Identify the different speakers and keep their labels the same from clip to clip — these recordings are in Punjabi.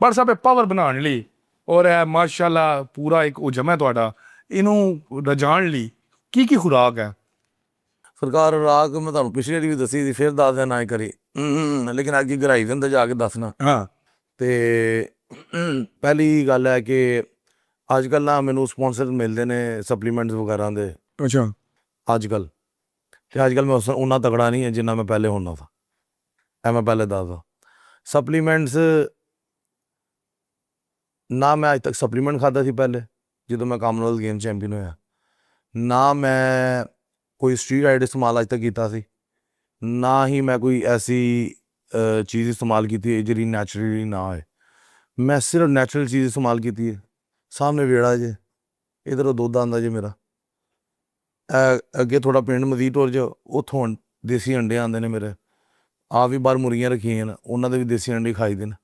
Speaker 1: WhatsApp 'ਤੇ ਪਾਵਰ ਬਣਾਉਣ ਲਈ ਔਰ ਇਹ ਮਾਸ਼ਾਅੱਲਾ ਪੂਰਾ ਇੱਕ ਉਜਮ ਹੈ ਤੁਹਾਡਾ, ਇਹਨੂੰ ਰਜਾਉਣ ਲਈ ਕੀ ਖੁਰਾਕ ਹੈ?
Speaker 2: ਸਰਕਾਰ ਰਾਗ ਮੈਂ ਤੁਹਾਨੂੰ ਪਿਛਲੇ ਵਾਰੀ ਵੀ ਦੱਸੀ ਸੀ, ਫਿਰ ਦੱਸ ਦਿਆਂ ਨਾ ਹੀ ਕਰੀ, ਲੇਕਿਨ ਅੱਜ ਗਹਿਰਾਈ ਦੇ ਅੰਦਰ ਜਾ ਕੇ ਦੱਸਣਾ।
Speaker 1: ਹਾਂ।
Speaker 2: ਤੇ ਪਹਿਲੀ ਗੱਲ ਹੈ ਕਿ ਅੱਜ ਕੱਲ੍ਹ ਨਾ ਮੈਨੂੰ ਸਪੋਂਸਰ ਮਿਲਦੇ ਨੇ ਸਪਲੀਮੈਂਟਸ ਵਗੈਰਾ ਦੇ।
Speaker 1: ਅੱਛਾ।
Speaker 2: ਅੱਜ ਕੱਲ੍ਹ ਤੇ ਅੱਜ ਕੱਲ੍ਹ ਮੈਂ ਉਨਾ ਤਗੜਾ ਨਹੀਂ ਹੈ ਜਿੰਨਾ ਮੈਂ ਪਹਿਲੇ ਹੁੰਦਾ ਸੀ। ਇਹ ਮੈਂ ਪਹਿਲੇ ਦੱਸਦਾ, ਸਪਲੀਮੈਂਟਸ ਨਾ ਮੈਂ ਅੱਜ ਤੱਕ ਸਪਲੀਮੈਂਟ ਖਾਧਾ ਸੀ ਪਹਿਲੇ ਜਦੋਂ ਮੈਂ ਕਾਮਨਵੈਲਥ ਗੇਮ ਚੈਂਪੀਅਨ ਹੋਇਆ, ਨਾ ਮੈਂ ਕੋਈ ਸਟੀਰਾਇਡ ਇਸਤੇਮਾਲ ਅੱਜ ਤੱਕ ਕੀਤਾ ਸੀ, ਨਾ ਹੀ ਮੈਂ ਕੋਈ ਐਸੀ ਚੀਜ਼ ਇਸਤੇਮਾਲ ਕੀਤੀ ਹੈ ਜਿਹੜੀ ਨੈਚੁਰਲੀ ਨਾ ਹੋਏ। ਮੈਂ ਸਿਰਫ ਨੈਚੁਰਲ ਚੀਜ਼ ਇਸਤੇਮਾਲ ਕੀਤੀ ਹੈ। ਸਾਹਮਣੇ ਵਿਹੜਾ ਜੇ, ਇੱਧਰੋਂ ਦੁੱਧ ਆਉਂਦਾ ਜੇ ਮੇਰਾ, ਅੱਗੇ ਥੋੜ੍ਹਾ ਪਿੰਡ ਮਜ਼ੀਦ ਹੋਰ ਜੋ, ਉੱਥੋਂ ਦੇਸੀ ਅੰਡੇ ਆਉਂਦੇ ਨੇ ਮੇਰੇ, ਆਪ ਵੀ ਬਾਹਰ ਮੁਰਗੀਆਂ ਰੱਖੀਆਂ ਨੇ, ਉਹਨਾਂ ਦੇ ਵੀ ਦੇਸੀ ਅੰਡੇ ਖਾਈ ਦੇ ਨੇ।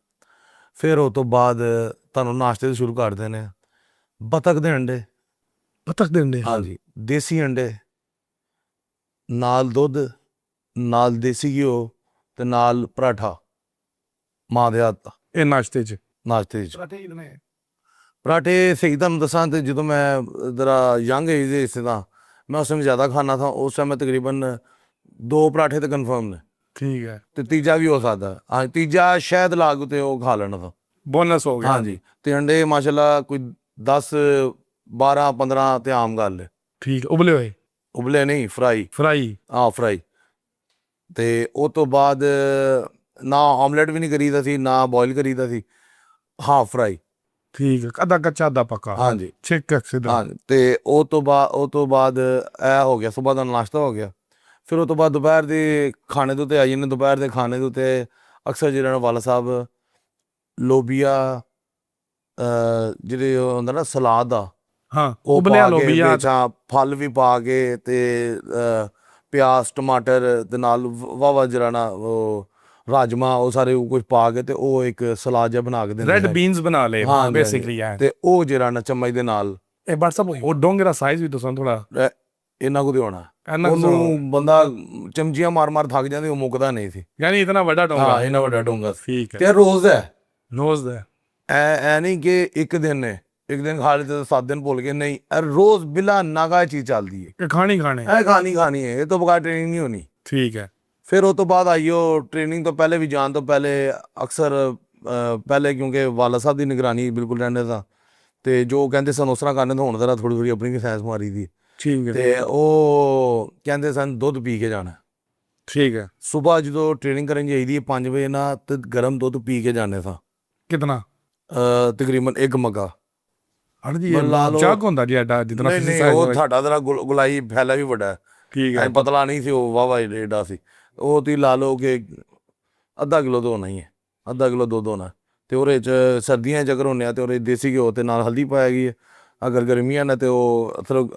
Speaker 2: ਫਿਰ ਉਹ ਤੋਂ ਬਾਅਦ ਤੁਹਾਨੂੰ ਨਾਸ਼ਤੇ ਤੋਂ ਸ਼ੁਰੂ ਕਰਦੇ ਨੇ ਬਤਖ ਦੇ ਅੰਡੇ।
Speaker 1: ਬਤਖ ਦੇ ਅੰਡੇ?
Speaker 2: ਹਾਂਜੀ, ਦੇਸੀ ਅੰਡੇ ਨਾਲ ਦੁੱਧ, ਨਾਲ ਦੇਸੀ ਘਿਓ ਤੇ ਨਾਲ ਪਰਾਠਾ ਮਾਂ ਦੇ ਹੱਥ ਦਾ।
Speaker 1: ਇਹ ਨਾਸ਼ਤੇ 'ਚ?
Speaker 2: ਨਾਸ਼ਤੇ 'ਚ ਪਰਾਠੇ ਸਹੀ ਤੁਹਾਨੂੰ ਦੱਸਾਂ ਤੇ ਜਦੋਂ ਮੈਂ ਜ਼ਰਾ ਯੰਗ ਏਜ ਦੇ ਹਿੱਸੇ ਦਾ ਮੈਂ ਉਸ ਟਾਈਮ ਜ਼ਿਆਦਾ ਖਾਣਾ ਥਾ। ਉਸ ਟਾਈਮ ਮੈਂ ਤਕਰੀਬਨ 2 ਪਰਾਠੇ ਤਾਂ ਕਨਫਰਮ ਨੇ।
Speaker 1: ਠੀਕ ਹੈ।
Speaker 2: ਤੇ ਤੀਜਾ ਵੀ ਹੋ ਸਕਦਾ, ਹਾਂ ਤੀਜਾ ਸ਼ਾਇਦ ਲਾਗੂ ਤੇ ਉਹ ਖਾ ਲੈਣਾ ਤਾਂ
Speaker 1: ਬੋਨਸ ਹੋ ਗਿਆ।
Speaker 2: ਹਾਂਜੀ। ਤੇ ਅੰਡੇ ਮਾਸ਼ਾਅੱਲਾ ਕੋਈ 10 12 15 ਤੇ ਆਮ ਗੱਲ ਹੈ।
Speaker 1: ਠੀਕ, ਉਬਲੇ ਹੋਏ?
Speaker 2: ਉਬਲੇ ਨਹੀਂ, ਫਰਾਈ। ਹਾਂ ਫਰਾਈ। ਤੇ ਉਹ ਤੋਂ ਬਾਅਦ ਨਾ ਆਮਲੇਟ ਵੀ ਨਹੀਂ ਕਰੀਦਾ ਸੀ, ਨਾ ਬੋਇਲ ਕਰੀਦਾ ਸੀ, ਹਾਫ ਫਰਾਈ।
Speaker 1: ਠੀਕ ਹੈ, ਅੱਧਾ ਕੱਚਾ ਅੱਧਾ ਪੱਕਾ।
Speaker 2: ਹਾਂਜੀ
Speaker 1: ਠੀਕ ਹੈ ਸਿੱਧਾ।
Speaker 2: ਹਾਂ। ਤੇ ਉਹ ਤੋਂ ਬਾਅਦ ਇਹ ਹੋ ਗਿਆ, ਸੁਬਾਹ ਦਾ ਨਾਸ਼ਤਾ ਹੋ ਗਿਆ। ਫਿਰ ਉਹ ਤੋਂ ਬਾਅਦ ਦੁਪਹਿਰ ਦੇ ਖਾਣੇ ਦੇ ਉੱਤੇ ਆਈ ਜਾਂਦੇ। ਦੁਪਹਿਰ ਦੇ ਖਾਣੇ ਦੇ ਉੱਤੇ ਅਕਸਰ ਜਿਹੜਾ ਵਾਲਾ ਸਾਹਿਬ ਲੋਬੀਆ ਜਿਹੜੇ ਉਹ ਹੁੰਦਾ ਨਾ ਸਲਾਦ ਦਾ,
Speaker 1: ਹਾਂ,
Speaker 2: ਉਹ
Speaker 1: ਉਬਲਿਆ
Speaker 2: ਪਾ ਕੇ
Speaker 1: ਲੋਬੀਆ
Speaker 2: ਵਿੱਚ ਫਲ ਵੀ ਪਾ ਕੇ ਤੇ ਪਿਆਜ਼ ਟਮਾਟਰ ਦੇ ਨਾਲ ਵਾਵਾ ਜਿਹੜਾ ਨਾ ਉਹ ਰਾਜਮਾ ਉਹ ਸਾਰੇ ਕੁਝ ਪਾ ਕੇ ਤੇ ਉਹ ਇੱਕ ਸਲਾਦ ਜਿਹਾ ਬਣਾ ਕੇ ਦਿੰਦੇ
Speaker 1: ਰੈਡ ਬੀਨਸ ਬਣਾ ਲਏ ਬੇਸਿਕਲੀ ਹੈ।
Speaker 2: ਤੇ ਉਹ ਜਿਹੜਾ ਨਾ ਚਮਚ ਦੇ ਨਾਲ
Speaker 1: ਇਹ WhatsApp ਉਹ ਡੋਂਗੇ ਦਾ ਸਾਈਜ਼ ਵੀ ਦੱਸਾਂ ਥੋੜਾ।
Speaker 2: ਇਹਨਾਂ ਕੁ ਤੇ ਹੋਣਾ, ਉਹਨੂੰ ਬੰਦਾ ਚਮਚੀਆਂ ਮਾਰ ਥੱਕ ਜਾਂਦੇ, ਉਹ ਮੁੱਕਦਾ ਨਹੀਂ ਸੀ।
Speaker 1: ਯਾਨੀ ਇਤਨਾ ਵੱਡਾ ਡੋਂਗਾ?
Speaker 2: ਹਾਂ, ਇੰਨਾ ਵੱਡਾ ਡੋਂਗਾ।
Speaker 1: ਠੀਕ ਹੈ।
Speaker 2: ਤੇ ਰੋਜ਼
Speaker 1: ਦਾ
Speaker 2: ਐ ਨਹੀਂ ਕਿ ਇੱਕ ਦਿਨ ਖਾ ਲਿੱਤੇ ਤਾਂ 7 ਦਿਨ ਭੁੱਲ ਗਏ, ਨਹੀਂ, ਰੋਜ਼ ਬਿਲਾ ਨਾਗਾ ਚੀਜ਼ ਚੱਲਦੀ ਹੈ।
Speaker 1: ਖਾਣੀ
Speaker 2: ਹੈ, ਇਹ ਤੋਂ ਬਗੈਰ ਟ੍ਰੇਨਿੰਗ ਨਹੀਂ ਹੋਣੀ।
Speaker 1: ਠੀਕ ਹੈ।
Speaker 2: ਫਿਰ ਉਹ ਤੋਂ ਬਾਅਦ ਆਈਓ ਟ੍ਰੇਨਿੰਗ ਤੋਂ ਪਹਿਲੇ ਵੀ, ਜਾਣ ਤੋਂ ਪਹਿਲੇ ਅਕਸਰ ਪਹਿਲੇ ਕਿਉਂਕਿ ਵਾਲਾ ਸਾਹਿਬ ਦੀ ਨਿਗਰਾਨੀ ਬਿਲਕੁਲ ਰਹਿੰਦੇ ਸਾਂ ਤੇ ਜੋ ਕਹਿੰਦੇ ਸਨ ਉਸ ਤਰ੍ਹਾਂ ਕਰਨੇ ਤਾਂ ਹੁਣ ਜ਼ਰਾ ਥੋੜ੍ਹੀ ਆਪਣੀ ਵੀ ਸੈਂਸ ਮਾਰੀ ਦੀ।
Speaker 1: ਠੀਕ ਹੈ।
Speaker 2: ਤੇ ਉਹ ਕਹਿੰਦੇ ਸਨ ਦੁੱਧ ਪੀ ਕੇ ਜਾਣਾ।
Speaker 1: ਠੀਕ ਹੈ।
Speaker 2: ਸੁਬਾਹ ਜਦੋਂ ਟ੍ਰੇਨਿੰਗ ਕਰਨ ਜਾਈਦੀ 5 ਵਜੇ ਨਾ, ਤੇ ਗਰਮ ਦੁੱਧ ਪੀ ਕੇ ਜਾਂਦੇ ਸਾਂ।
Speaker 1: ਕਿਤਨਾ?
Speaker 2: ਤਕਰੀਬਨ 1 ਮੱਗਾ।
Speaker 1: ਜੱਗ ਹੁੰਦਾ ਜੀ ਐਡਾ ਜਿਤਨਾ?
Speaker 2: ਨਹੀਂ, ਉਹ ਸਾਡਾ ਜ਼ਰਾ ਗੁਲਾਈ ਫੈਲਾ ਵੀ ਵੱਡਾ।
Speaker 1: ਠੀਕ ਹੈ।
Speaker 2: ਪਤਲਾ ਨਹੀਂ ਸੀ ਉਹ, ਵਾਹਵਾ ਏਡਾ ਸੀ। ਉਹ ਤੁਸੀਂ ਲਾ ਲਓ ਕਿ ਅੱਧਾ ਕਿਲੋ ਤਾਂ ਹੋਣਾ ਹੀ ਹੈ, ਅੱਧਾ ਕਿਲੋ ਦੁੱਧ ਹੋਣਾ। ਤੇ ਉਹਦੇ 'ਚ ਸਰਦੀਆਂ 'ਚ ਅਗਰ ਹੁੰਦੇ ਆ ਤੇ ਉਹਦੇ ਦੇਸੀ ਘਿਓ ਤੇ ਨਾਲ ਹਲਦੀ ਪਾਈ ਗਈ ਹੈ। ਅਗਰ ਗਰਮੀਆਂ ਨੇ ਤੇ ਉਹ ਸਿਰਫ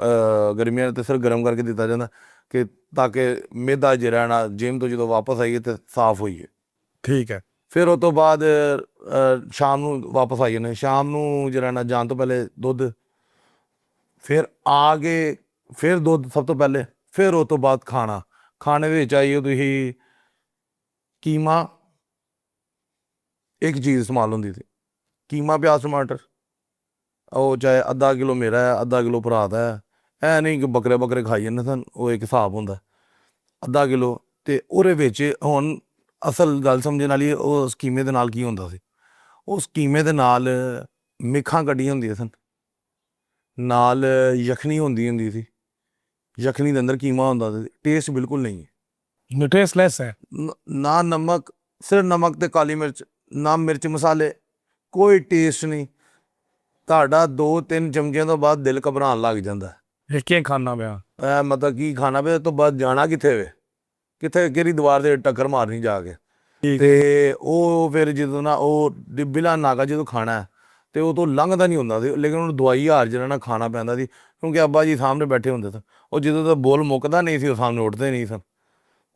Speaker 2: ਗਰਮੀਆਂ ਨੇ ਤੇ ਸਿਰਫ ਗਰਮ ਕਰਕੇ ਦਿੱਤਾ ਜਾਂਦਾ ਕਿ ਤਾਂ ਕਿ ਮਿਹਦਾ ਜਿਹੜਾ ਨਾ ਜਿਮ ਤੋਂ ਜਦੋਂ ਵਾਪਸ ਆਈਏ ਤੇ ਸਾਫ਼ ਹੋਈਏ।
Speaker 1: ਠੀਕ ਹੈ।
Speaker 2: ਫਿਰ ਉਹ ਤੋਂ ਬਾਅਦ ਸ਼ਾਮ ਨੂੰ ਵਾਪਸ ਆਈ ਜਾਂਦੇ। ਸ਼ਾਮ ਨੂੰ ਜਿਹੜਾ ਨਾ ਜਾਣ ਤੋਂ ਪਹਿਲੇ ਦੁੱਧ, ਫਿਰ ਆ ਕੇ ਫਿਰ ਦੁੱਧ ਸਭ ਤੋਂ ਪਹਿਲੇ, ਫਿਰ ਉਹ ਤੋਂ ਬਾਅਦ ਖਾਣੇ ਦੇ ਵਿੱਚ ਆਈਓ ਤੁਸੀਂ ਕੀਮਾ, ਇੱਕ ਚੀਜ਼ ਇਸਤੇਮਾਲ ਹੁੰਦੀ ਸੀ, ਕੀਮਾ ਪਿਆਜ਼ ਟਮਾਟਰ। ਉਹ ਚਾਹੇ ਅੱਧਾ ਕਿਲੋ ਮੇਰਾ ਹੈ, ਅੱਧਾ ਕਿਲੋ ਭਰਾ ਦਾ ਹੈ, ਇਹ ਨਹੀਂ ਕਿ ਬੱਕਰੇ ਖਾਈ ਜਾਂਦੇ ਸਨ, ਉਹ ਇੱਕ ਹਿਸਾਬ ਹੁੰਦਾ ਅੱਧਾ ਕਿਲੋ। ਤੇ ਉਹਦੇ ਵਿੱਚ ਹੁਣ ਅਸਲ ਗੱਲ ਸਮਝਣ ਵਾਲੀ, ਉਹ ਕੀਮੇ ਦੇ ਨਾਲ ਕੀ ਹੁੰਦਾ ਸੀ, ਉਸ ਕੀਮੇ ਦੇ ਨਾਲ ਮਿੱਖਾਂ ਕੱਢੀਆਂ ਹੁੰਦੀਆਂ ਸਨ, ਨਾਲ ਯਖਣੀ ਹੁੰਦੀ ਸੀ। ਯਖਣੀ ਦੇ ਅੰਦਰ ਕੀਮਾ ਹੁੰਦਾ ਸੀ। ਟੇਸਟ ਬਿਲਕੁਲ ਨਹੀਂ ਹੈ,
Speaker 1: ਟੇਸਟਲੈਸ ਹੈ।
Speaker 2: ਨਾ ਨਮਕ, ਸਿਰਫ ਨਮਕ ਤੇ ਕਾਲੀ ਮਿਰਚ, ਨਾ ਮਿਰਚ ਮਸਾਲੇ, ਕੋਈ ਟੇਸਟ ਨਹੀਂ। ਤੁਹਾਡਾ 2-3 ਚਮਚਿਆਂ ਤੋਂ ਬਾਅਦ ਦਿਲ ਘਬਰਾਉਣ ਲੱਗ ਜਾਂਦਾ।
Speaker 1: ਇਹ ਕੀ ਖਾਣਾ ਪਿਆ?
Speaker 2: ਮਤਲਬ ਕੀ ਖਾਣਾ ਪਿਆ? ਤੋਂ ਬਾਅਦ ਜਾਣਾ ਕਿੱਥੇ ਵੇ, ਕਿਹੜੀ ਦੀਵਾਰ ਦੇ ਟੱਕਰ ਮਾਰਨੀ ਜਾ ਕੇ। ਤੇ ਉਹ ਫਿਰ ਜਦੋਂ ਨਾ ਉਹ ਬਿਲਾ ਨਾਗਾ ਜਦੋਂ ਖਾਣਾ ਤੇ ਉਹ ਤੋਂ ਲੰਘਦਾ ਨਹੀਂ ਹੁੰਦਾ ਸੀ, ਲੇਕਿਨ ਉਹਨੂੰ ਦਵਾਈ ਹਾਰ ਜਿਹੜਾ ਨਾ ਖਾਣਾ ਪੈਂਦਾ ਸੀ ਕਿਉਂਕਿ ਅੱਬਾ ਜੀ ਸਾਹਮਣੇ ਬੈਠੇ ਹੁੰਦੇ ਸਨ। ਉਹ ਜਦੋਂ ਦਾ ਬੋਲ ਮੁੱਕਦਾ ਨਹੀਂ ਸੀ, ਉਹ ਸਾਹਮਣੇ ਉੱਠਦੇ ਨਹੀਂ ਸਨ।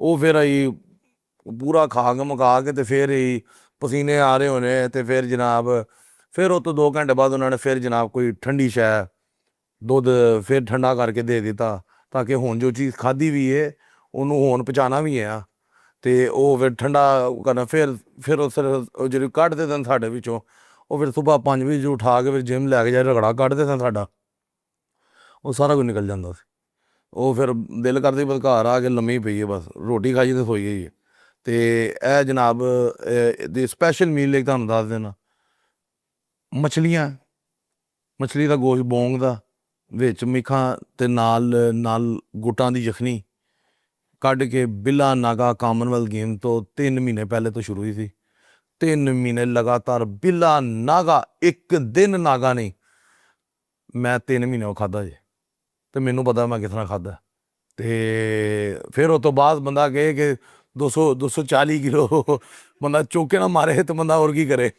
Speaker 2: ਉਹ ਫਿਰ ਅਸੀਂ ਪੂਰਾ ਖਾ ਕੇ ਮੁਕਾ ਕੇ ਤੇ ਫਿਰ ਹੀ ਪਸੀਨੇ ਆ ਰਹੇ ਹੋਣੇ ਤੇ ਫਿਰ ਜਨਾਬ, ਫਿਰ ਉਹ ਤੋਂ 2 ਘੰਟੇ ਬਾਅਦ ਉਹਨਾਂ ਨੇ ਫਿਰ ਜਨਾਬ ਕੋਈ ਠੰਡੀ ਸ਼ੈ ਦੁੱਧ ਫਿਰ ਠੰਡਾ ਕਰਕੇ ਦੇ ਦਿੱਤਾ ਤਾਂ ਕਿ ਹੁਣ ਜੋ ਚੀਜ਼ ਖਾਧੀ ਵੀ ਹੈ ਉਹਨੂੰ ਹੁਣ ਪਹੁੰਚਾਉਣਾ ਵੀ ਹੈ। ਤੇ ਉਹ ਫਿਰ ਠੰਡਾ ਕਰਨਾ, ਫਿਰ ਉਹ ਜਿਹੜੀ ਕੱਢਦੇ ਸਨ ਸਾਡੇ ਵਿੱਚੋਂ, ਉਹ ਫਿਰ ਸੁਬਾਹ 5 ਵਜੇ ਉਠਾ ਕੇ ਫਿਰ ਜਿਮ ਲੈ ਕੇ ਜਾ ਰਗੜਾ ਕੱਢਦੇ ਸਨ ਸਾਡਾ, ਉਹ ਸਾਰਾ ਕੁਝ ਨਿਕਲ ਜਾਂਦਾ ਸੀ। ਉਹ ਫਿਰ ਦਿਲ ਕਰਦੇ ਬਸ ਘਰ ਆ ਕੇ ਲੰਮੀ ਪਈਏ, ਬਸ ਰੋਟੀ ਖਾਈ ਤੇ ਸੋਈ ਗਈ। ਤੇ ਇਹ ਜਨਾਬ ਦੀ ਸਪੈਸ਼ਲ ਮੀਲ ਇੱਕ ਤੁਹਾਨੂੰ ਦੱਸ ਦੇਣਾ, ਮਛਲੀ ਦਾ ਗੋਸ਼ਤ ਬੋਂਗ ਦਾ, ਵਿੱਚ ਮਿੱਖਾਂ ਤੇ ਨਾਲ ਗੁੱਟਾਂ ਦੀ ਯਖਨੀ ਕੱਢ ਕੇ ਬਿੱਲਾ ਨਾਗਾ ਕਾਮਨਵੈਲਥ ਗੇਮ ਤੋਂ 3 ਮਹੀਨੇ ਪਹਿਲੇ ਤੋਂ ਸ਼ੁਰੂ ਹੋਈ ਸੀ। 3 ਮਹੀਨੇ ਲਗਾਤਾਰ ਬਿੱਲਾ ਨਾਗਾ, ਇੱਕ ਦਿਨ ਨਾਗਾ ਨਹੀਂ। ਮੈਂ 3 ਮਹੀਨੇ ਉਹ ਖਾਧਾ ਜੇ, ਤੇ ਮੈਨੂੰ ਪਤਾ ਮੈਂ ਕਿਸ ਤਰ੍ਹਾਂ ਖਾਧਾ। ਤੇ ਫਿਰ ਉਸ ਤੋਂ ਬਾਅਦ ਬੰਦਾ ਕਹੇ ਕਿ 240 ਕਿਲੋ ਬੰਦਾ ਚੌਕੇ ਨਾ ਮਾਰੇ ਤੇ ਬੰਦਾ ਹੋਰ ਕੀ ਕਰੇ।